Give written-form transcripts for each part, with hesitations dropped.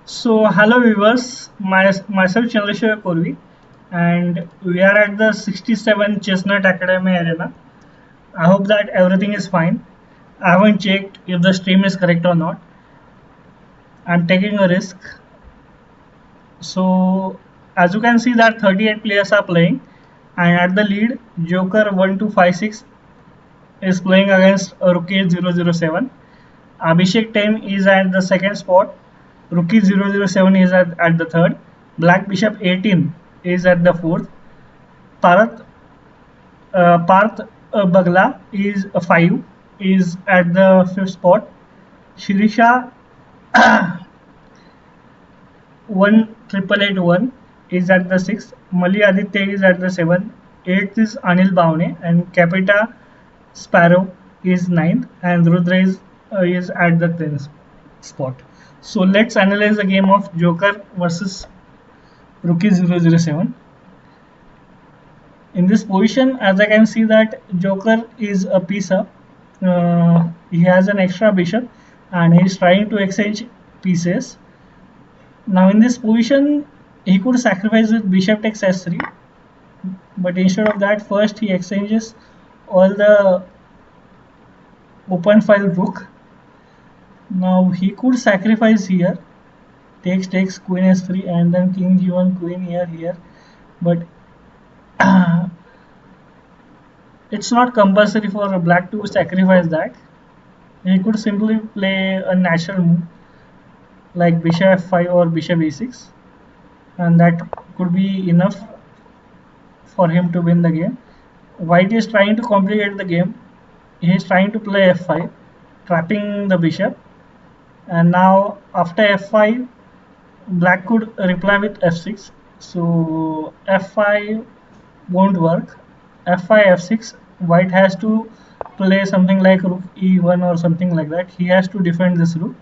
So, hello viewers, myself Chandrasekhar Korvi, and we are at the 67 Chestnut Academy Arena. I hope that everything is fine. I haven't checked if the stream is correct or not. I'm taking a risk. So, as you can see that 38 players are playing, and at the lead, Joker 1256 is playing against Rookie 007. Abhishek 10 is at the second spot. Rookie 007 is at the third. Black Bishop 18 is at the fourth. Parth, Parth Bagla is a 5 is at the fifth spot. Shirisha 1881 is at the sixth. Mali Aditya is at the seventh. Eighth is Anil Bhavne and Capita Sparrow is ninth and Rudra is at the 10th spot. So let's analyze the game of Joker versus Rookie 007. In this position, as I can see that Joker is a pisa. He has an extra bishop and he is trying to exchange pieces. Now in this position, he could sacrifice with bishop takes s3, but instead of that, first he exchanges all the open file rook. Now he could sacrifice here, takes queen s3 and then king g1 queen here, but it's not compulsory for black to sacrifice that. He could simply play a natural move like bishop f5 or bishop e6, and that could be enough for him to win the game. White is trying to complicate the game. He is trying to play f5, trapping the bishop, and now after f5, black could reply with f6. So f5 won't work. f5 f6, white has to play something like rook e1 or something like that. He has to defend this rook,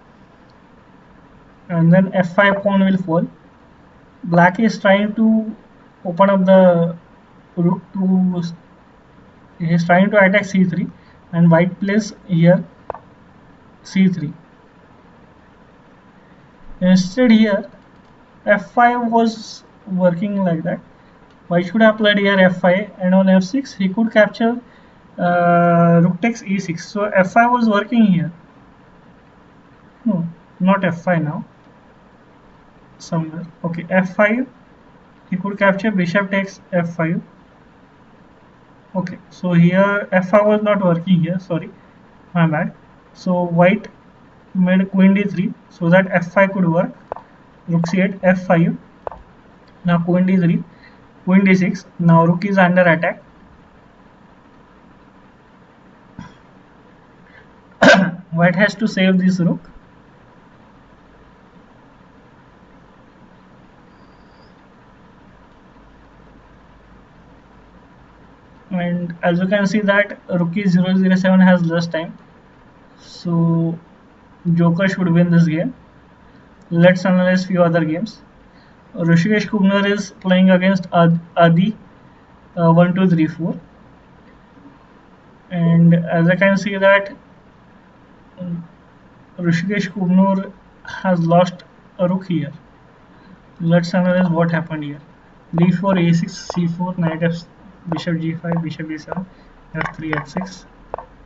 and then f5 pawn will fall. Black is trying to open up the rook to, he is trying to attack c3, and white plays here c3. Instead here f5 was working like that. White should have played here f5, and on f6 he could capture rook takes e6. So f5 was working here. No, not f5 now. Somewhere. Okay, f5. He could capture bishop takes f5. Okay, so here f5 was not working here. Sorry, my bad. So white made queen d3 so that f5 could work. Rook c8, f5. Now queen d3, queen d6. Now rook is under attack. White has to save this rook. And as you can see that Rookie 007 has less time. So Joker should win this game. Let's analyze few other games. Rishikesh Kubnar is playing against Adi 1, 2, 3, 4. And as I can see that Rishikesh Kubnar has lost a rook here. Let's analyze what happened here. d4, a6, c4, knight f, bishop g5, bishop e7, f3, f6,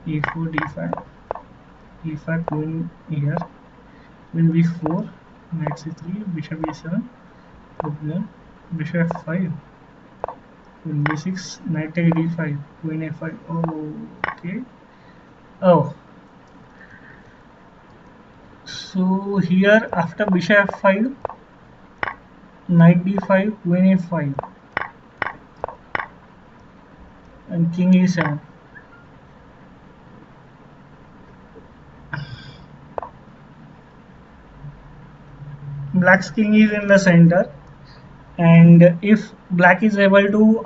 e4, d5, e5, queen here, queen b4, knight c3, bishop e7, rook bishop f5, queen b6, knight take d5, queen a5. Oh, okay. Oh, so here after bishop f5, knight d5, queen a5, and king e7. Black's king is in the center, and if black is able to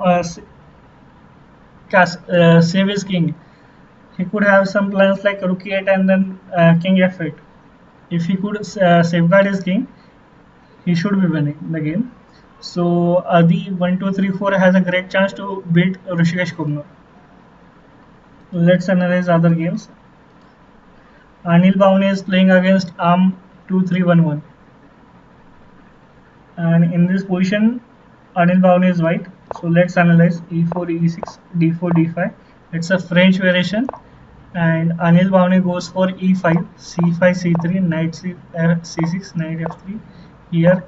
save his king, he could have some plans like rook e8 and then king f8. If he could safeguard his king, he should be winning the game. So Adi 1, 2, 3, 4 has a great chance to beat Rishikesh Kubnar. Let's analyze other games. Anil Bhavne is playing against Arm 2311. And in this position, Anil Bhavani is white. So let's analyze e4, e6, d4, d5. It's a French variation, and Anil Bhavani goes for e5, c5, c3, knight c6, knight f3. Here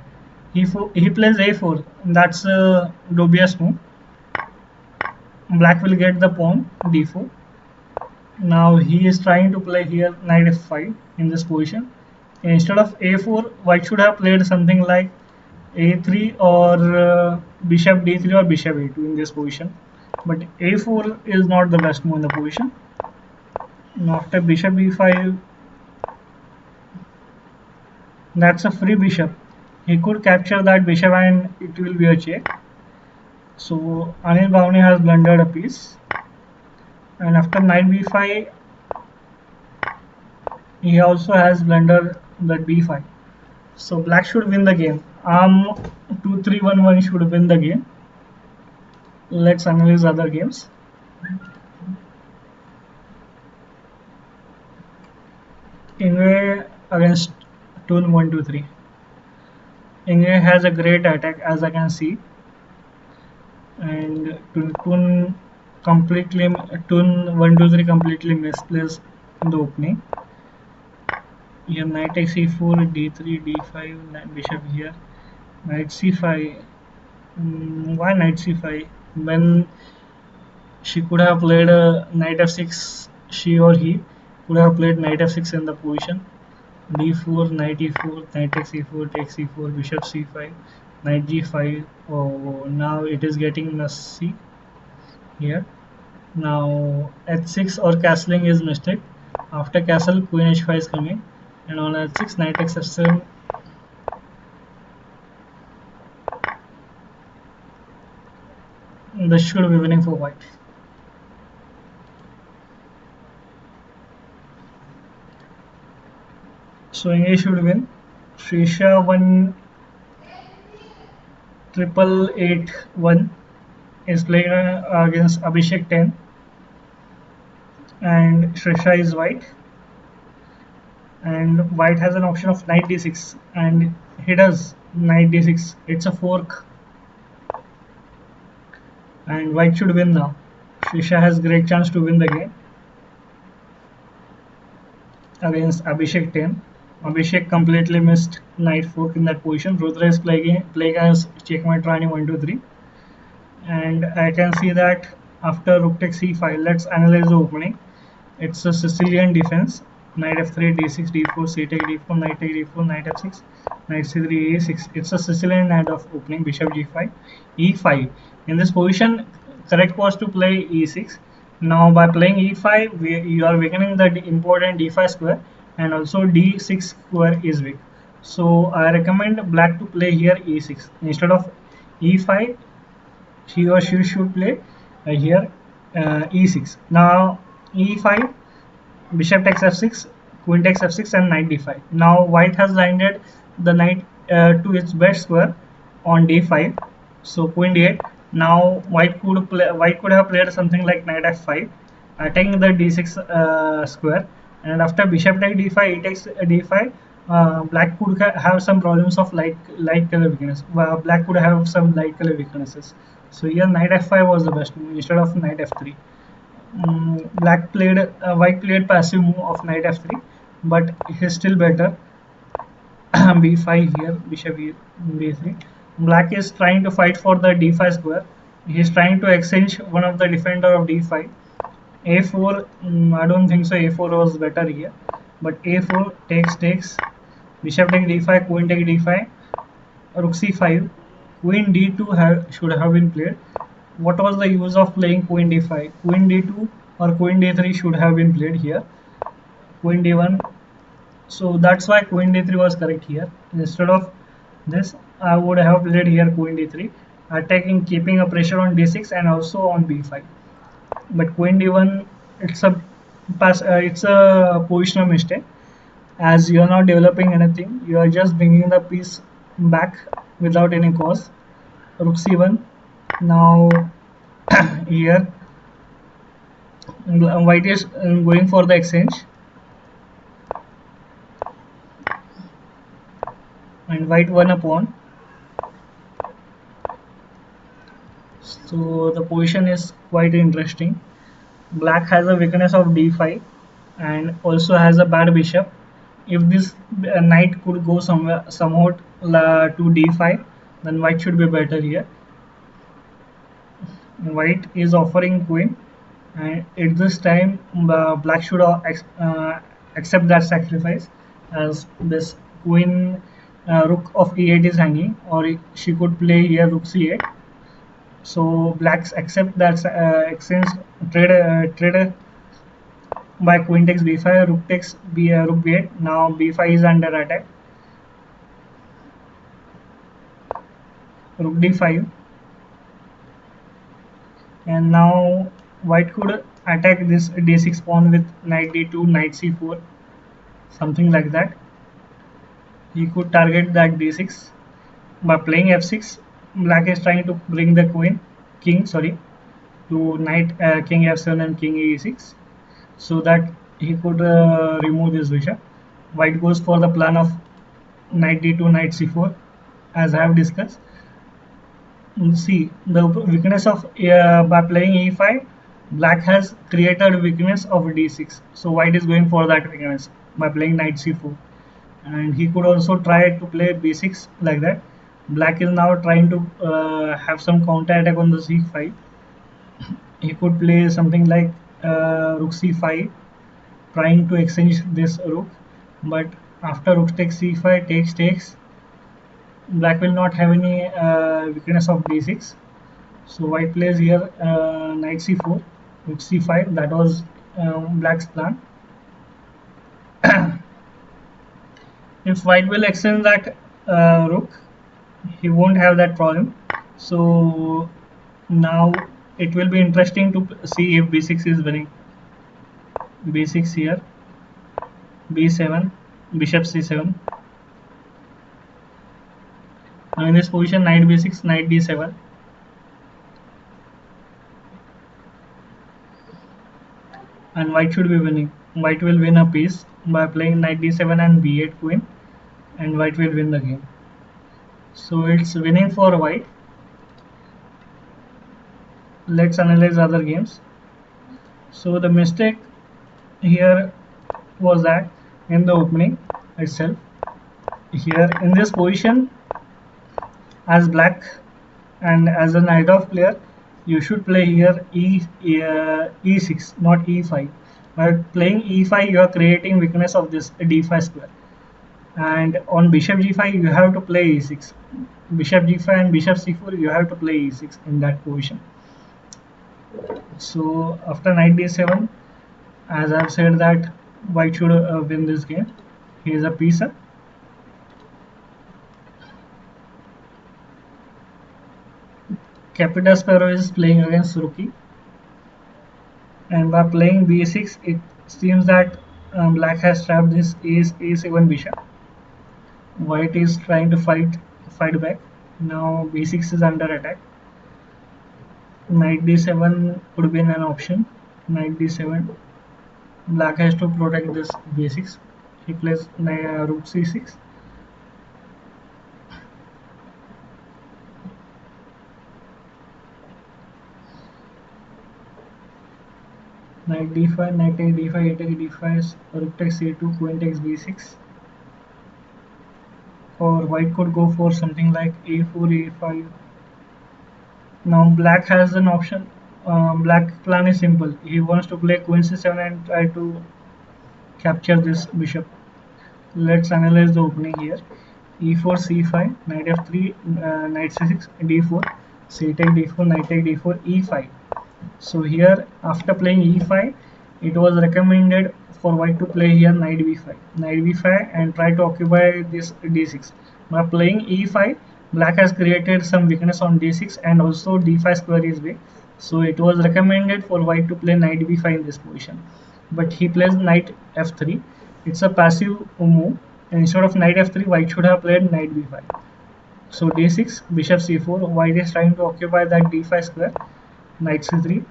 he plays a4. That's a dubious move. Black will get the pawn d4. Now he is trying to play here knight f5 in this position. Instead of a4, white should have played something like a3 or bishop d3 or bishop a2 in this position. But a4 is not the best move in the position. Now after bishop e5, that's a free bishop. He could capture that bishop and it will be a check. So Anil Bhavani has blundered a piece. And after knight b5, he also has blundered the d5. So black should win the game. 2-3-1-1 should win the game. Let's analyze other games. Ingwe against Toon 1-2-3. Ingwe has a great attack as I can see, and Toon completely Toon 1-2-3 completely misplaced in the opening. Here knight takes e4, d3, d5, bishop here, knight c5. Why knight c5 when she could have played a knight f6? She or he could have played knight f6 in the position. d4, knight e4, knight takes e4, takes e4, bishop c5, knight g5. Oh, now it is getting messy here. Now h6 or castling is mistake. After castle, queen h5 is coming, and on h6, knight takes f7. This should be winning for white. So Ingwe should win. Srisha 1-8-8-1 is playing against Abhishek 10, and Srisha is white. And white has an option of knight d6, and he does knight d6. It's a fork, and white should win now. Srisha has great chance to win the game against Abhishek 10. Abhishek completely missed knight fork in that position. Rudra is playing as checkmate Rani 1-2-3, and I can see that after rook takes c5. Let's analyze the opening. It's a Sicilian defense. Knight f3, d6, d4, c take d4, knight take d4, knight f6, knight c3, a6. It's a Sicilian hand of opening. Bishop g5, e5. In this position, correct was to play e6. Now by playing e5, you are weakening the important d5 square, and also d6 square is weak. So I recommend black to play here e6 instead of e5. He or she should play here e6. Now e5, bishop takes f6, queen takes f6, and knight d5. Now white has landed the knight to its best square on d5. So queen d8. Now white could have played something like knight f5, attacking the d6 square. And after bishop takes d5, he takes d5. Black could have some problems of light color weakness. Black could have some light color weaknesses. So here knight f5 was the best move instead of knight f3. White played passive move of knight f3, but he's still better. b5 here, bishop b3. Black is trying to fight for the d5 square. He's trying to exchange one of the defender of d5. a4, I don't think so. a4 was better here, but a4 takes. Bishop take d5, queen take d5, rook c5, queen d2 should have been played. What was the use of playing queen d5? Queen d2 or queen d3 should have been played here. Queen d1. So that's why queen d3 was correct here. Instead of this, I would have played here queen d3, attacking, keeping a pressure on d6 and also on b5. But queen d1, it's a positional mistake, as you are not developing anything. You are just bringing the piece back without any cause. Rook c1. Now here white is going for the exchange, and white won a pawn. So the position is quite interesting. Black has a weakness of d5 and also has a bad bishop. If this knight could go somewhere somewhat to d5, then white should be better here. White is offering queen, and at this time black should accept that sacrifice, as this queen rook of e8 is hanging, or she could play here rook c8. So blacks accept that exchange trade by queen takes b5, rook takes rook b8. Now b5 is under attack. Rook d5, and now white could attack this d6 pawn with knight d2, knight c4, something like that. He could target that d6 by playing f6. Black is trying to bring the king, sorry, to knight king f7 and king e6, so that he could remove this bishop. White goes for the plan of knight d2, knight c4, as I have discussed. See the weakness of by playing e5, black has created weakness of d6. So white is going for that weakness by playing knight c4, and he could also try to play b6 like that. Black is now trying to have some counter attack on the c5. He could play something like rook c5, trying to exchange this rook, but after rook takes c5, takes, black will not have any weakness of d6. So white plays here knight c4, rook c5. That was black's plan. If white will extend that rook, he won't have that problem. So now it will be interesting to see if b6 is winning. b6 here, b7, bishop c7. Now in this position, knight b6, knight d7. And white should be winning. White will win a piece by playing knight d7 and b8 queen, and white will win the game. So it's winning for white. Let's analyze other games. So the mistake here was that in the opening itself, here in this position, as black and as a knight of player, you should play here e6, not e5. By playing e5, you are creating weakness of this d5 square. And on bishop g5, you have to play e6. Bishop g5 and bishop c4, you have to play e6 in that position. So after knight d7, as I've said that white should win this game. He is a piece up. Capita is playing against Rookie, and by playing b6, it seems that black has trapped this a7 bishop. White is trying to fight back. Now b6 is under attack. Knight d7 could be an option. Knight d7. Black has to protect this b6. He plays rook c6. Knight d5, knight takes d5, a takes d5, rook takes a2, queen takes b6. Or white could go for something like a4, a5. Now black has an option. Black plan is simple. He wants to play queen c7 and try to capture this bishop. Let's analyze the opening here. e4, c5, knight f3, knight c6, d4, c take d4, knight take d4, e5. So here, after playing e5, it was recommended for white to play here knight b5, and try to occupy this d6. By playing e5, black has created some weakness on d6, and also d5 square is weak. So it was recommended for white to play knight b5 in this position. But he plays knight f3. It's a passive move. And instead of knight f3, white should have played knight b5. So d6, bishop c4. White is trying to occupy that d5 square. Knight c3,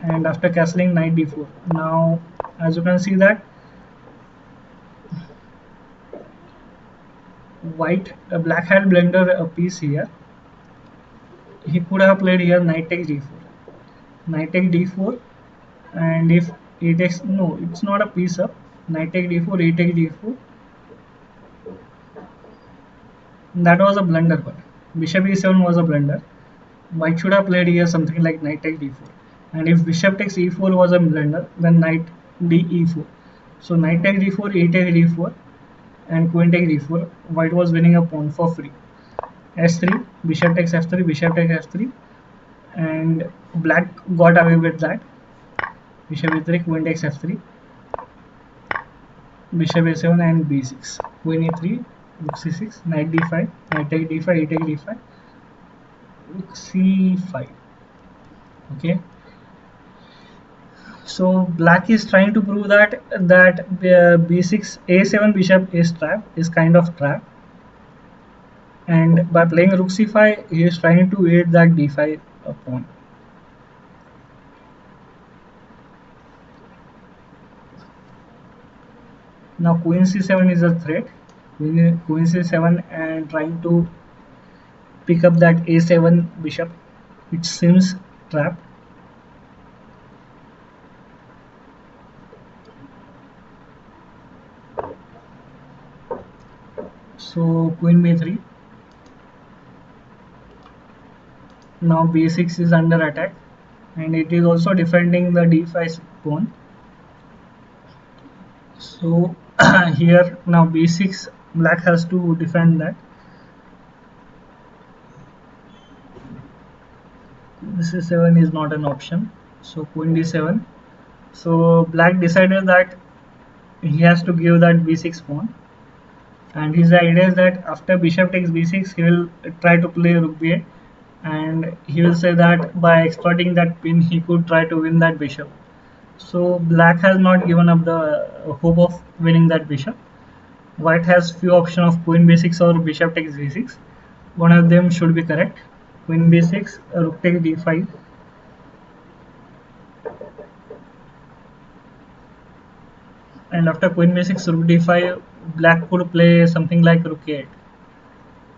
and after castling knight d4. Now, as you can see that black had blundered a piece here. he could have played here knight takes d4. Knight takes d4, and if e takes, no, it's not a piece up. Knight takes d4, e takes d4. That was a blunder, but bishop e7 was a blunder. White should have played here something like knight takes d4. And if bishop takes e4 was a blunder, then knight d e4. So knight takes d4, e takes d4, and queen takes d4. White was winning a pawn for free. s3, bishop takes f3, bishop takes f3, and black got away with that. Bishop e3, queen takes f3, bishop a7 and b6, queen e3, rook c6, knight d5, knight take d5, e take d5, rook c5. Okay, so black is trying to prove that b6 a7 bishop is trap, is kind of trap, and by playing rook c5 he is trying to aid that d5 pawn. Now queen c7 is a threat. Queen c7 and trying to pick up that a7 bishop, which seems trapped. So queen b3. Now b6 is under attack, and it is also defending the d5 pawn. So here now b6, black has to defend that. c7 is not an option, so queen d7. So black decided that he has to give that b6 pawn, and his idea is that after bishop takes b6 he will try to play rook b8, and he will say that by exploiting that pin he could try to win that bishop. So black has not given up the hope of winning that bishop. White has few options of queen b6 or bishop takes b6. One of them should be correct. Queen b6, rook takes d5. And after queen b6, rook d5, black could play something like rook a8.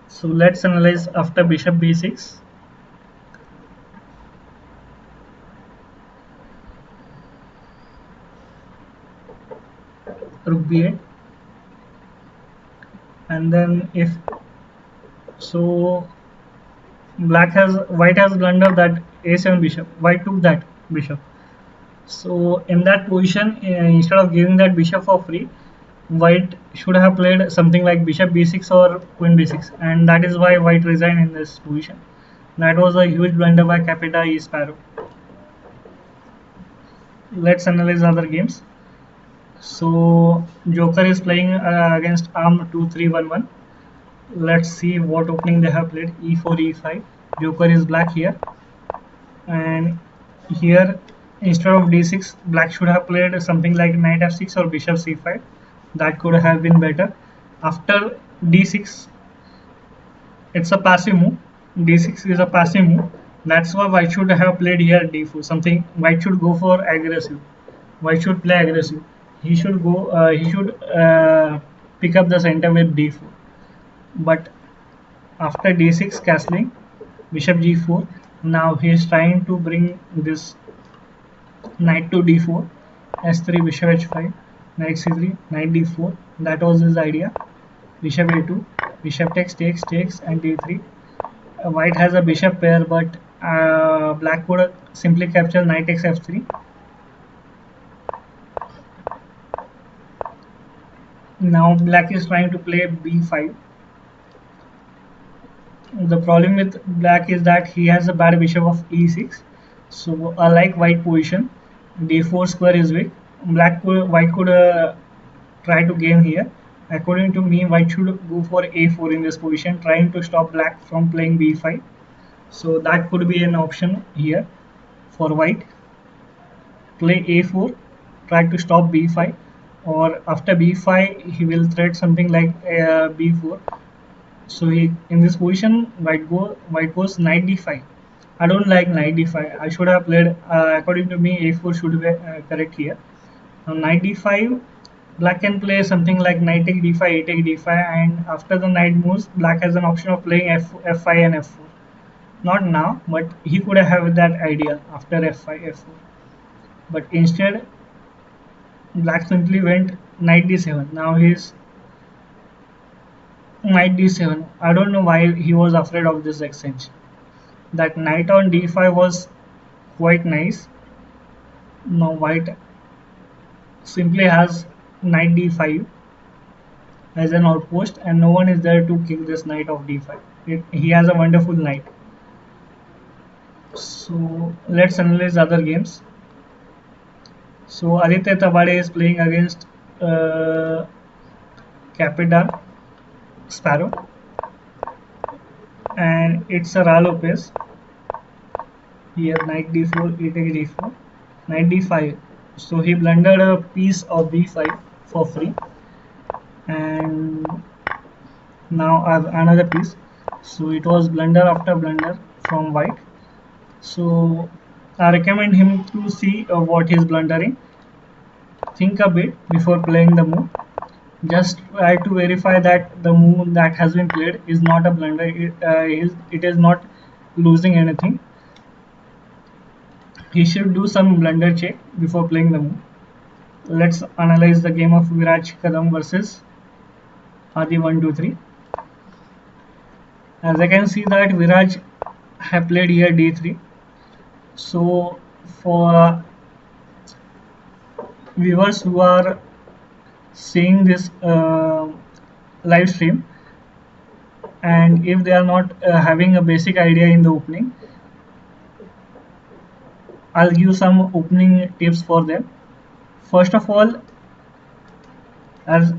So let's analyze after bishop b6. Rook b8, and then if so, white has blundered that a7 bishop. White took that bishop. So in that position, instead of giving that bishop for free, white should have played something like bishop b6 or queen b6, and that is why white resigned in this position. That was a huge blunder by Capita E Sparrow. Let's analyze other games. So Joker is playing against Arm 2311. Let's see what opening they have played. e4, e5. Joker is black here, and here instead of d6, black should have played something like knight f6 or bishop c5. That could have been better. After d6, it's a passive move. d6 is a passive move. That's why white should have played here d4. Something white should go for aggressive. White should play aggressive. He should go. He should pick up the center with d4. But after d6 castling, bishop g4. Now he is trying to bring this knight to d4. s3, bishop h5, knight c3, knight d4. That was his idea. Bishop a2, bishop takes, and d3. White has a bishop pair, but black would simply capture knight takes f3. Now black is trying to play b5. The problem with black is that he has a bad bishop of e6. So unlike white position, d4 square is weak. White could try to gain here. According to me, white should go for a4 in this position, trying to stop black from playing b5. So that could be an option here for white. Play a4, try to stop b5, or after b5 he will threat something like b4. So in this position, white goes knight d5. I don't like knight d5. I should have played, according to me, a4 should be correct here. Now knight d5, black can play something like knight take d5, a take d5, and after the knight moves, black has an option of playing f5 and f4. Not now, but he could have that idea after f5, f4. But instead, black simply went knight d7. Now he's knight d7. I don't know why he was afraid of this exchange. That knight on d5 was quite nice. Now white simply has knight d5 as an outpost, and no one is there to kill this knight of d5. He has a wonderful knight. So let's analyze other games. So Aditya Tabade is playing against uh, Capitan Sparrow, and it's a Ra Lopez. Here knight d4, e takes d4, knight d5. So he blundered a piece of b5 for free, and now I have another piece. So it was blunder after blunder from white. So I recommend him to see what he's blundering. Think a bit before playing the move. Just try to verify that the move that has been played is not a blunder. It is not losing anything. He should do some blunder check before playing the move. Let's analyze the game of Viraj Kadam versus Adi 123. As I can see that Viraj have played here d3. So for viewers who are seeing this live stream, and if they are not having a basic idea in the opening, I'll give some opening tips for them. First of all, as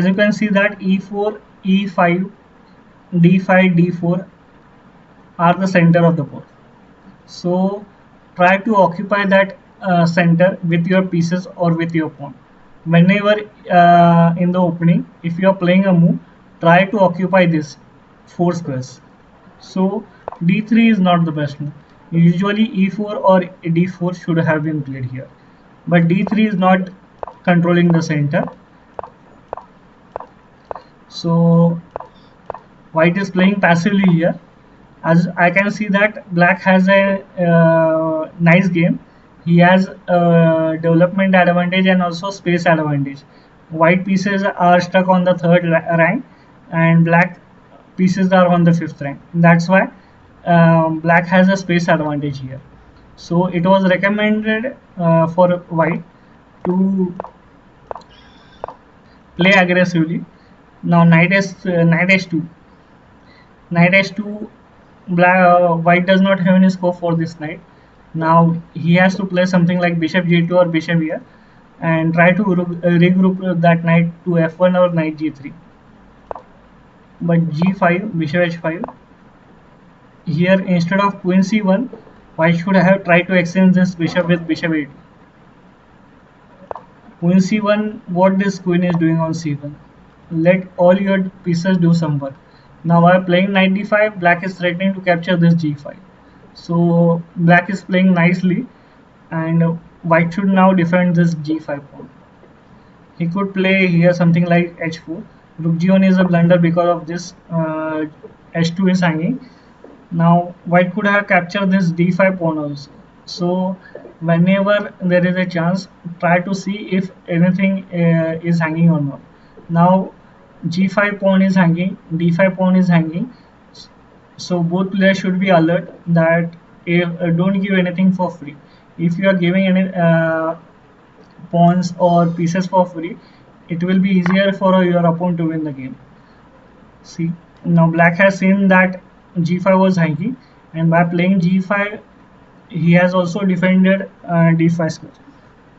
you can see that e4, e5, d5, d4 are the center of the board. So try to occupy that center with your pieces or with your pawn. Whenever in the opening, if you are playing a move, try to occupy this 4 squares. So d3 is not the best move. Usually e4 or d4 should have been played here, but d3 is not controlling the center. So white is playing passively here. As I can see that black has a nice game. He has development advantage and also space advantage. White pieces are stuck on the third rank, and black pieces are on the fifth rank. That's why black has a space advantage here. So it was recommended for white to play aggressively. Now knight h2. Knight h2, white does not have any scope for this knight. Now he has to play something like bishop g2 or bishop here, and try to regroup that knight to f1 or knight g3. But g5, bishop h5. Here instead of queen c1, white should have tried to exchange this bishop with bishop a2. Queen c1, what this queen is doing on c1. Let all your pieces do some work. Now while playing knight d5, black is threatening to capture this g5. So black is playing nicely, and white should now defend this g5 pawn. He could play here something like h4. Rook g1 is a blunder because of this h2 is hanging. Now white could have captured this d5 pawn also. So whenever there is a chance, try to see if anything is hanging or not. Now g5 pawn is hanging, d5 pawn is hanging. So both players should be alert that if don't give anything for free. If you are giving any pawns or pieces for free, it will be easier for your opponent to win the game. See, now black has seen that g5 was hanging, and by playing g5, he has also defended d5 square.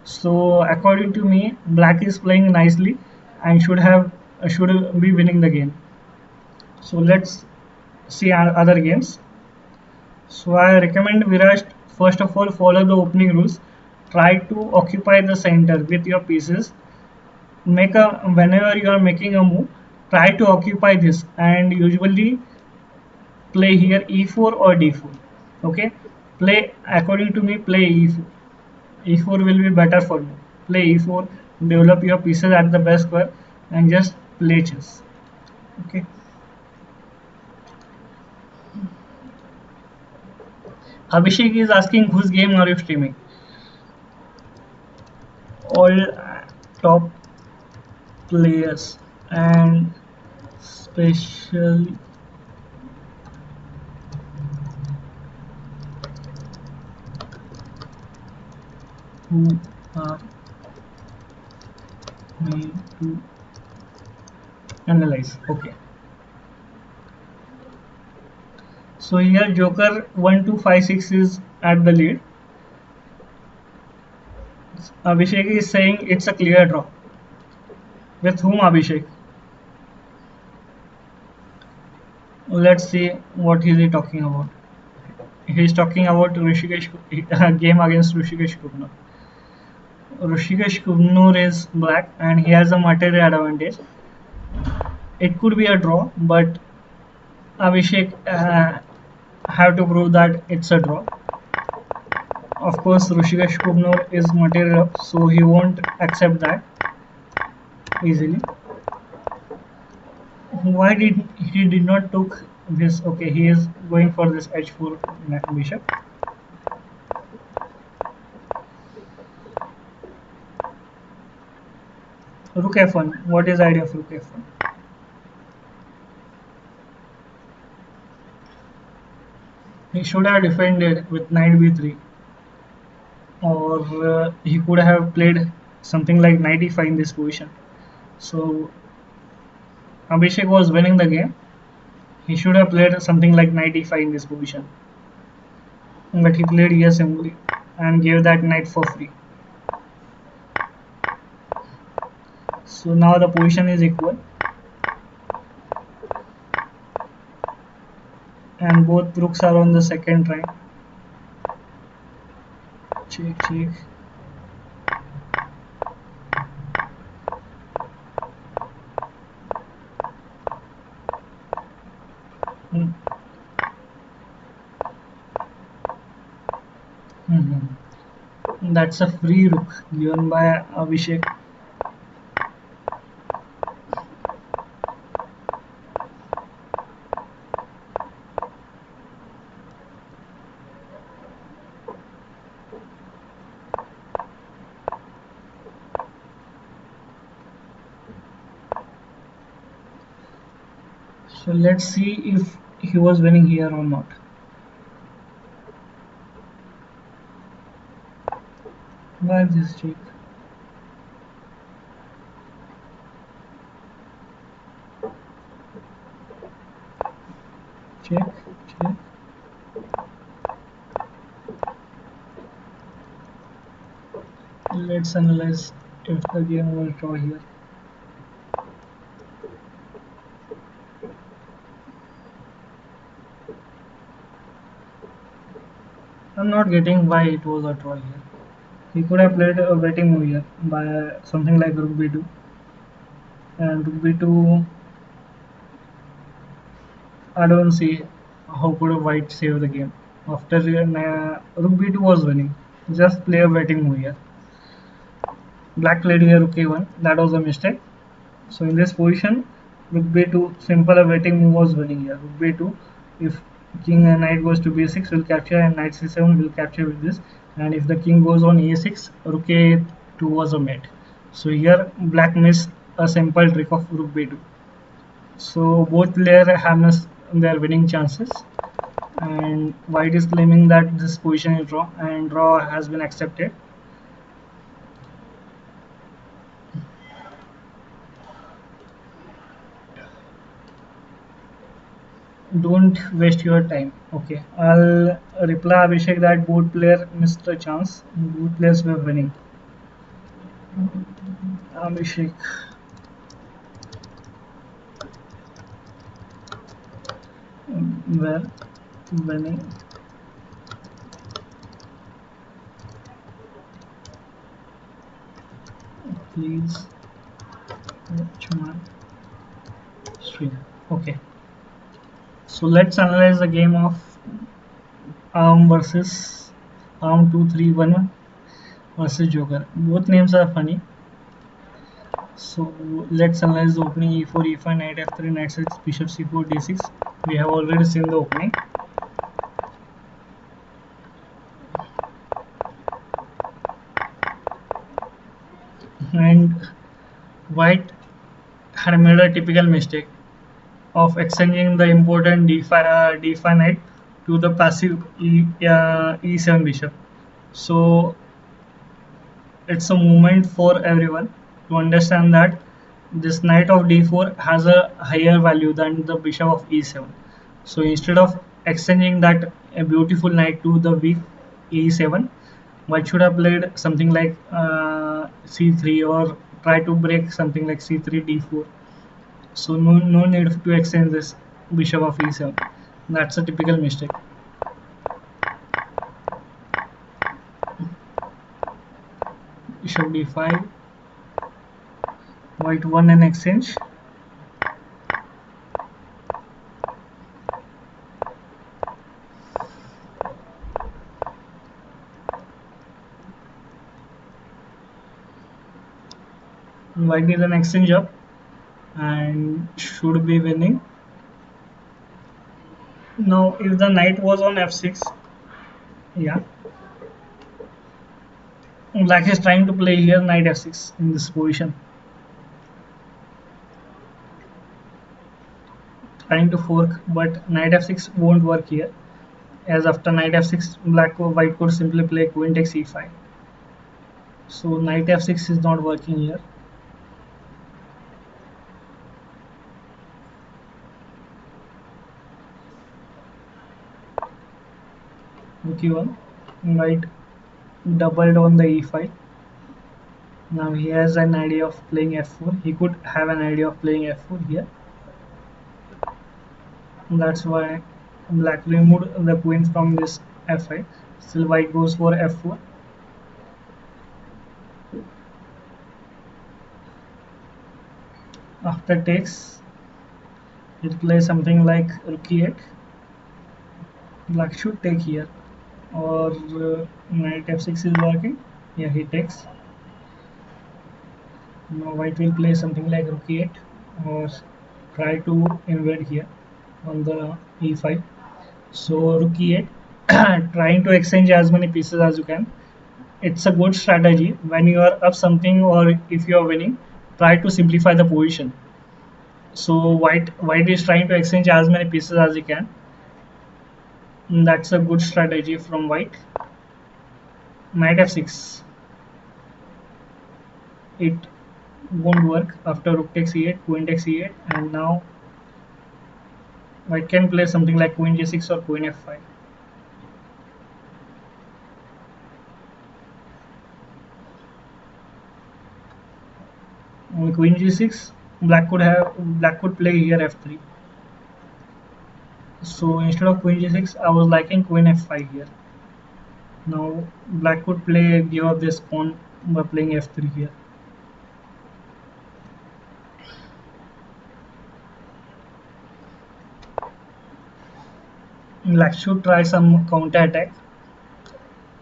So according to me, black is playing nicely and should be winning the game. So let's see other games. So I recommend Viraj first of all follow the opening rules. Try to occupy the center with your pieces. Whenever you are making a move, try to occupy this, and usually play here e4 or d4. Okay, play according to me. Play e4. E4 will be better for you. Play e4. Develop your pieces at the best square and just play chess. Okay. Abhishek is asking whose game are you streaming? All top players and especially who are made to analyze. Okay. So here Joker 1256 is at the lead. Abhishek is saying it's a clear draw. With whom, Abhishek? Let's see what is he talking about. He's talking about Rishikesh game against Rishikesh Kubnur. Rishikesh Kubnur is black and he has a material advantage. It could be a draw, but Abhishek have to prove that it's a draw. Of course, Rishikesh Kubnur is material up, so he won't accept that easily. Why did not took this? Okay, he is going for this h4 bishop. Rook f1. What is the idea of rook f1? He should have defended with knight b3, or he could have played something like knight e5 in this position. So Abhishek was winning the game. He should have played something like knight e5 in this position, but he played e assembly and gave that knight for free. So now the position is equal, and both rooks are on the second rank. Check, check. That's a free rook given by Abhishek. So let's see if he was winning here or not. Why this check? Check, check. Let's analyze if the game will draw here. I'm not getting why it was a draw here. He could have played a waiting move here by something like rook b2, and rook b2. I don't see how could a white save the game after rook b2 was winning. Just play a waiting move here. Black played here rook a1. That was a mistake. So in this position, rook b2, simple a waiting move was winning here. Rook b2, if king and knight goes to b6, will capture, and knight c7 will capture with this. And if the king goes on a6, rook a2 was a mate. So here black missed a simple trick of rook b2. So both players have missed their winning chances, and white is claiming that this position is draw, and draw has been accepted. Don't waste your time. Okay, I'll reply Abhishek that both player missed a chance. Both players were winning. Abhishek. Were winning. Please watch my stream. Okay. So let's analyze the game of Arm versus Arm 2311 versus Joker. Both names are funny. So let's analyze the opening e4, e5, knight f3, knight 6, bishop c4, d6. We have already seen the opening. and white had made a typical mistake of exchanging the important d5 knight to the passive e7 bishop. So it's a moment for everyone to understand that this knight of d4 has a higher value than the bishop of e7. So instead of exchanging that a beautiful knight to the weak e7, white should have played something like c3 or try to break something like c3 d4. So no need to exchange this bishop of e7. That's a typical mistake. Bishop d5. White won an exchange. White did an exchange up and should be winning. Now if the knight was on f6, yeah, black is trying to play here knight f6 in this position, trying to fork, but knight f6 won't work here, as after knight f6 white could simply play queen takes e5. So knight f6 is not working here. Rook e1, white doubled on the e5. Now he has an idea of playing f4. He could have an idea of playing f4 here. That's why black removed the queen from this f5. Still white goes for f4. After takes, it plays something like rook e8. Black should take here, or knight f6 is working. Yeah, he takes. Now white will play something like rook e8 or try to invade here on the e5. So rook e8, trying to exchange as many pieces as you can. It's a good strategy when you are up something or if you are winning. Try to simplify the position. So white is trying to exchange as many pieces as he can. That's a good strategy from white. Knight f6. It won't work after rook takes e8, queen takes e8, and now white can play something like queen g6 or queen f5. On queen g6, black could play here f3. So instead of queen g6, I was liking queen f5 here. Now black could give up this pawn by playing f3 here. Black should try some counter attack,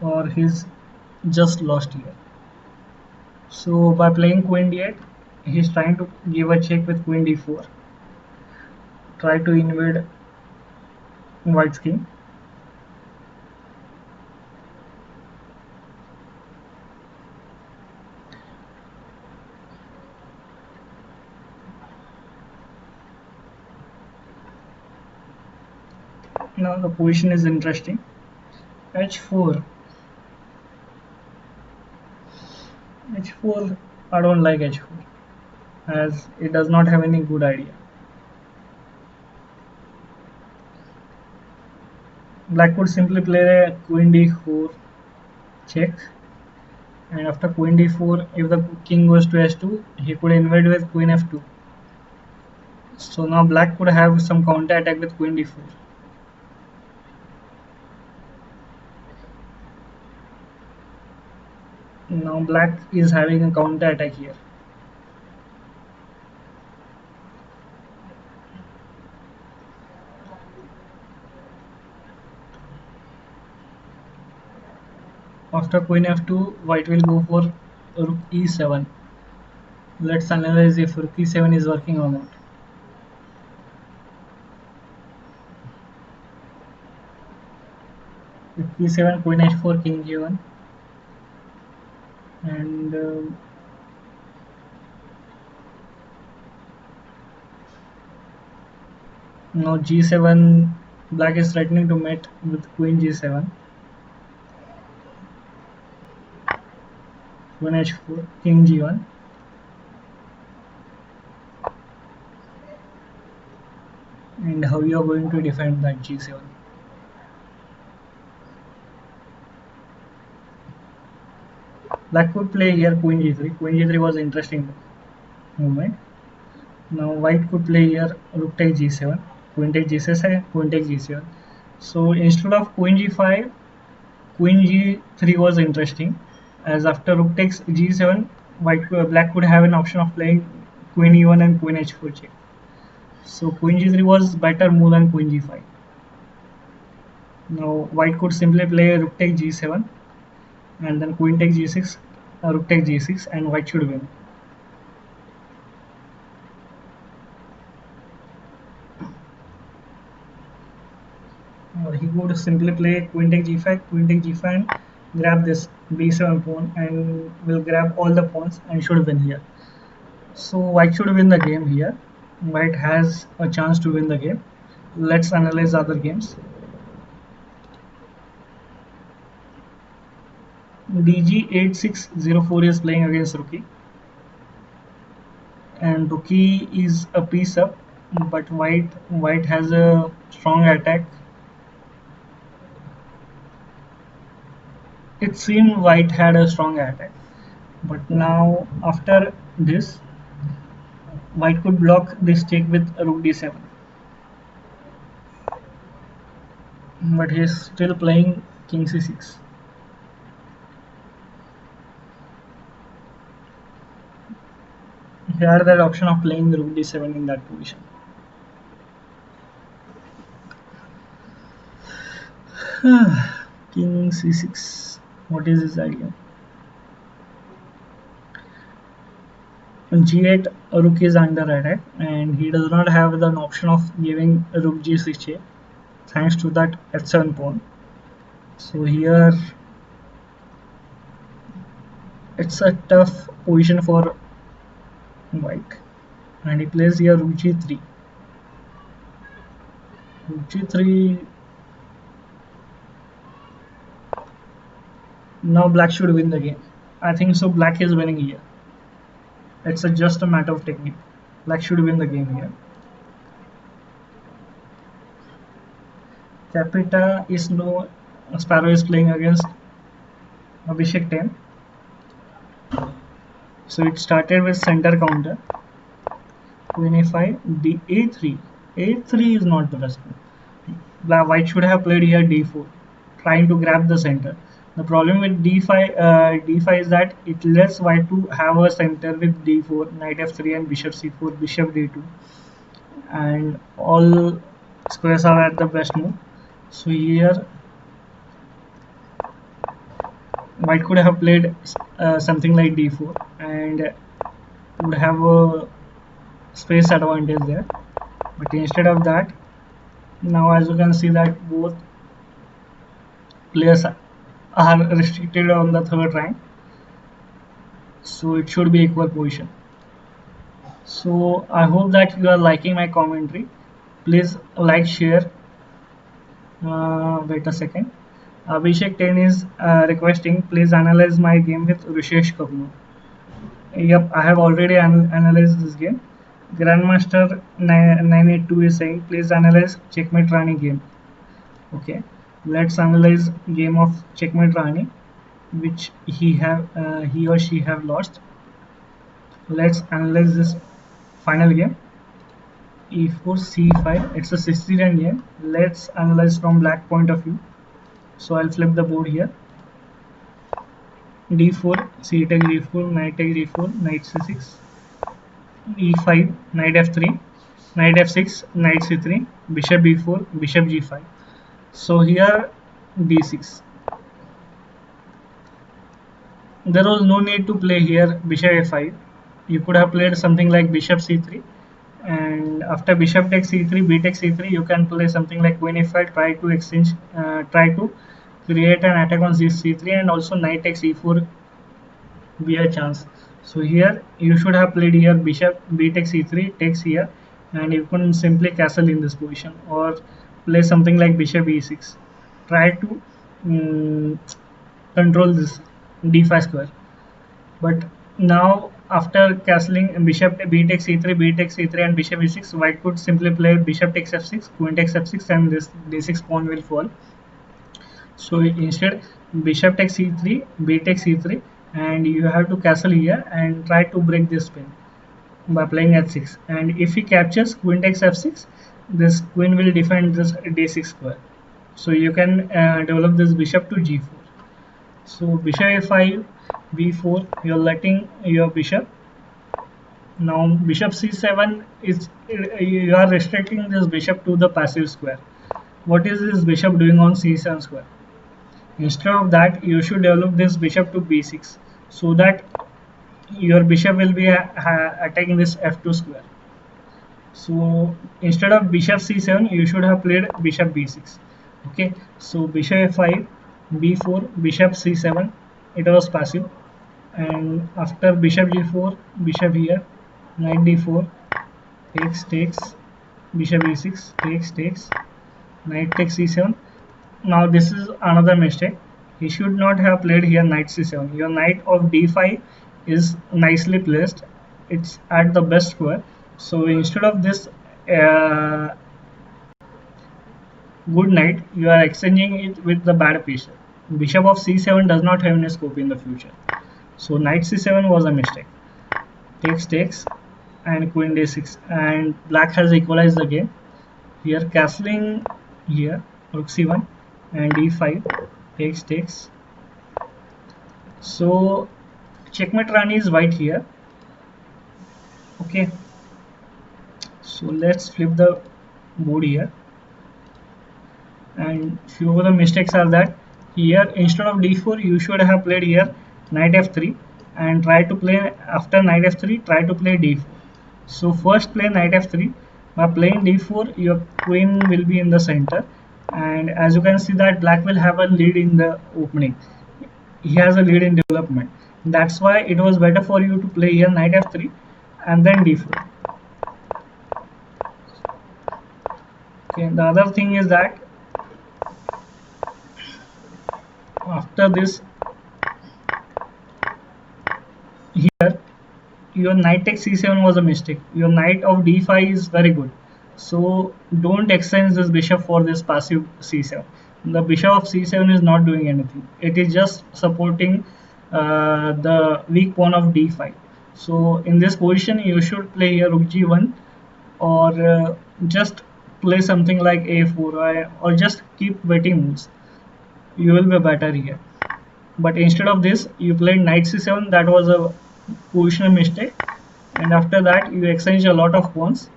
or he's just lost here. So by playing queen d8, he's trying to give a check with queen d4. Try to invade white's king. Now the position is interesting. h4. h4, I don't like h4 as it does not have any good idea. Black would simply play a queen d4 check, and after queen d4, if the king goes to h2, he could invade with queen f2. So now black could have some counter attack with queen d4. Now black is having a counter attack here. After queen f2, white will go for rook e7. Let's analyze if rook e7 is working or not. Rook e7, queen h4, king g1, and Now g7, black is threatening to mate with queen g7, queen h4, king g1, and how you are going to defend that g7. Black could play here queen g3. Queen g3 was interesting movement. Now white could play here rook take g7, queen take g6, queen take g7. So instead of queen g5, queen g3 was interesting, as after rook takes g7, black could have an option of playing queen e1 and queen h4 check. So queen g3 was better move than queen g5. Now white could simply play rook take g7 and then queen take g6, rook take g6, and white should win. He could simply play queen take g5, queen take g5, and grab this b7 pawn, and will grab all the pawns and should win here. So white should win the game here. White has a chance to win the game. Let's analyze other games. DG8604 is playing against Rookie, and Rookie is a piece up, but white has a strong attack. It seemed white had a strong attack, but now after this, white could block this check with rook d7. But he is still playing king c6. He had that option of playing rook d7 in that position. King c6. What is his idea? g8, rook is under attack, and he does not have an option of giving rook g6 thanks to that h7 pawn. So here it's a tough position for white, and he plays here rook g3. Rook g3. Now black should win the game. I think so. Black is winning here. It's just a matter of technique. Black should win the game here. Capita is no. Sparrow is playing against Abhishek 10. So it started with center counter. Queen a5, a3. a3 is not the best move. White should have played here d4, trying to grab the center. The problem with d5 is that it lets white to have a center with d4, knight f3, and bishop c4, bishop d2, and all squares are at the best move. So here white could have played something like d4 and would have a space advantage there, but instead of that, now as you can see that both players are restricted on the third rank, so it should be equal position. So I hope that you are liking my commentary. Please like, share. Wait a second. Abhishek 10 is requesting please analyze my game with Rishesh Kapoor. Yep, I have already analyzed this game. Grandmaster 982 is saying please analyze Checkmate Rani game. Okay, let's analyze game of Checkmate Rani, which he or she have lost. Let's analyze this final game. E4 C5. It's a 60-run game. Let's analyze from black point of view. So I'll flip the board here. D4, C take D4, knight take D4, knight C6, E5, knight F3, knight F6, knight C3, bishop B4, bishop G5. So here D6. There was no need to play here bishop A5. You could have played something like bishop C3, and after bishop takes C3, B takes C3, you can play something like queen A5, try to create an attack on C3, and also knight takes E4 be a chance. So here you should have played here bishop B takes E3 takes here, and you can simply castle in this position or play something like bishop e6. Try to mm, control this d5 square. But now after castling bishop b takes e3, b takes e3 and bishop e6, white could simply play bishop takes f6, queen takes f6 and this d6 pawn will fall. So instead bishop takes e3, b takes e3 and you have to castle here and try to break this pin by playing h6, and if he captures queen takes f6, this queen will defend this d6 square. So you can develop this bishop to g4. So bishop a5, b4, you're letting your bishop. Now bishop c7 is you are restricting this bishop to the passive square. What is this bishop doing on c7 square? Instead of that, you should develop this bishop to b6 so that your bishop will be attacking this f2 square. So instead of bishop c7, you should have played bishop b6. Okay, so bishop a5, b4, bishop c7, it was passive, and after bishop g4, bishop here, knight d4, takes, bishop e6, takes, knight takes c7. Now this is another mistake. He should not have played here knight c7. Your knight of d5 is nicely placed. It's at the best square. So instead of this good knight, you are exchanging it with the bad piece. Bishop of c7 does not have any scope in the future. So knight c7 was a mistake. Takes, and queen d6, and black has equalized the game. Here castling here, rook c1 and d5, takes. So checkmate Rani is white here. Okay, so let's flip the board here, and few of the mistakes are that here instead of d4 you should have played here knight f3 and try to play after knight f3 try to play d4. So first play knight f3. By playing d4 your queen will be in the center, and as you can see that black will have a lead in the opening. He has a lead in development. That's why it was better for you to play here knight f3 and then d4. Okay, the other thing is that after this here your knight takes c7 was a mistake. Your knight of d5 is very good, so don't exchange this bishop for this passive c7. The bishop of c7 is not doing anything. It is just supporting the weak pawn of d5. So in this position you should play here rook g1 or just play something like a4 or just keep waiting moves. You will be better here. But instead of this you played knight c7. That was a positional mistake, and after that you exchange a lot of pawns.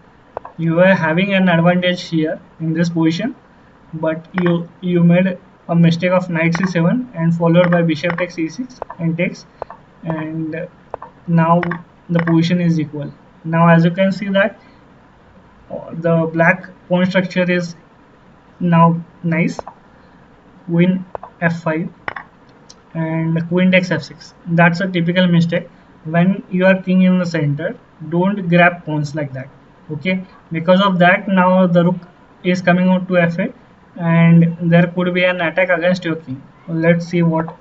You were having an advantage here in this position, but you made a mistake of knight c7 and followed by bishop takes e6 and takes, and now the position is equal. Now as you can see that the black pawn structure is now nice. Queen f5 and queen takes f6. That's a typical mistake. When you are king in the center, don't grab pawns like that. Okay, because of that now the rook is coming out to f8 and there could be an attack against your king. Let's see what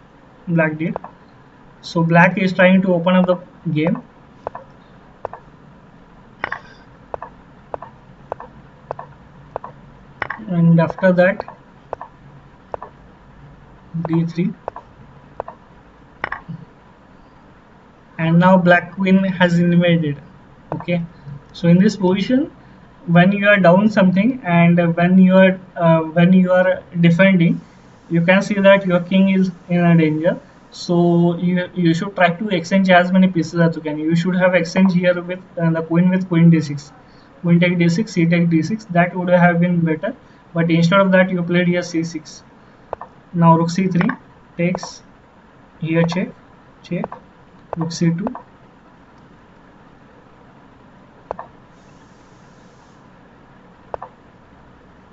black did. So black is trying to open up the game, and after that d3, and now black queen has invaded. Okay, so in this position when you are down something and when you are defending, you can see that your king is in a danger. So you should try to exchange as many pieces as you can. You should have exchange here with the queen with queen d6, queen take d6, c take d6. That would have been better, but instead of that you played here c6. Now rook c3 takes, here check, rook c2,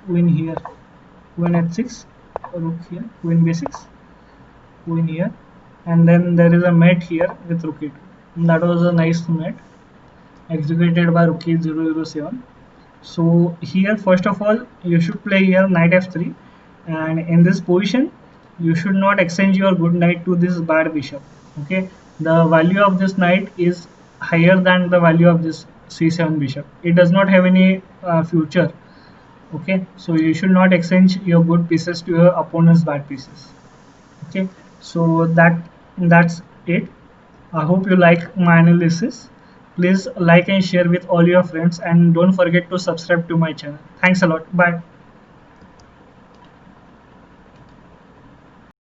queen here, queen h6, rook here, queen b6, queen here, and then there is a mate here with rook e2. That was a nice mate executed by rook e007. So here, first of all, you should play here knight f3, and in this position, you should not exchange your good knight to this bad bishop. Okay, the value of this knight is higher than the value of this c7 bishop. It does not have any future. Okay, so you should not exchange your good pieces to your opponent's bad pieces. Okay, so that's it. I hope you like my analysis. Please like and share with all your friends, and don't forget to subscribe to my channel. Thanks a lot. Bye.